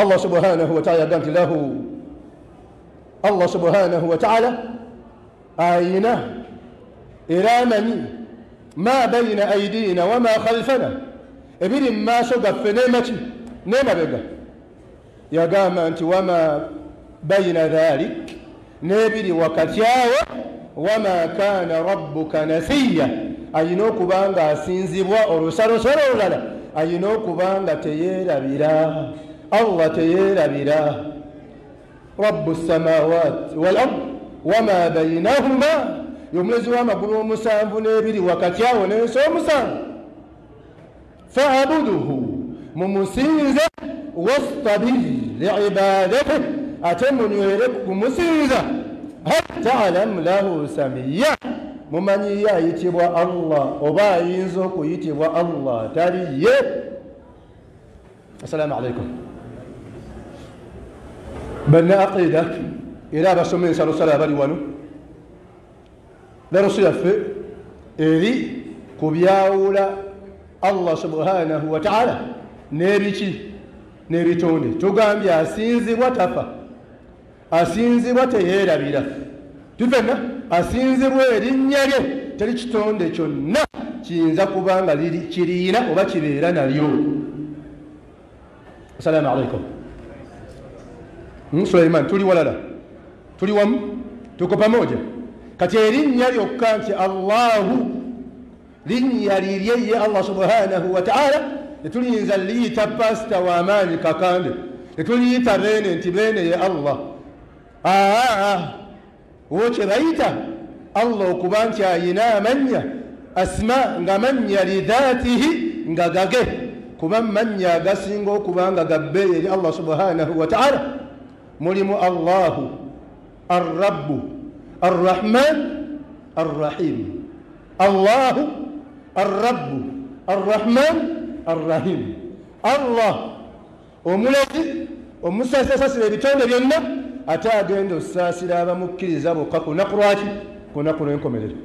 الله سبحانه وتعالى قالت له الله سبحانه وتعالى آينا إلى من ما بين أيدينا وما خلفنا إبن ما شقف في نعمتي نعمة بقى يا قام أنت وما بين ذلك نبري وكتياوة وما كان ربك نسيا أينوك بانغا سينزبوا أرسلوا سروا أينوك بانغا تيير بلا الله تيير بلا رب السماوات والأرض وما بينهما يملزوا مقلوا مسام نبري وكتياوة نسو مسام فاعبده ممسيزا واصطبر لعبادته أتم يهلك مسيزا هل تعلم له سميا ممن يتبع الله وبا ينزق يتبع الله تري. السلام عليكم. بنا عقيدة إلى رسول الله صلى الله عليه وسلم لا رسول يفي إذي كبياولا الله سبحانه وتعالى nebitone tugambye asinzibwa tafa asinzibwa teyeerabira tufenna asinzibwa erinnya lye teri kitonde kyonna kiyinza kubanga kiriina oba kibeera nalyo. Assalamu alaikum. Suleiman tuli walala tuli wamu tuko pamoja kati erinnya lyokka nti Allahu linnya lirye ye Allah subhanahu wa ta'ala netuliyinza liyita pasita w'amaanyi kakande netuliyita beene nti beene ye Allah wo kye bayita Allah okuba nti ayina amannya asma nga mannya lidhaatihi nga gage kuba mannya agasinga okuba nga gabbeeyo eri Allah subhanahu wa ta'ala mulimu Allahu arrabbu arrahman arrahim. Allahu arrabbu arrahman arrahim. Allah omulazi omusasasasira ebitonde byonna ate agenda osaasira abamukkiriza bokka ku lunaku lwaki ku lunaku lw'enkomerero.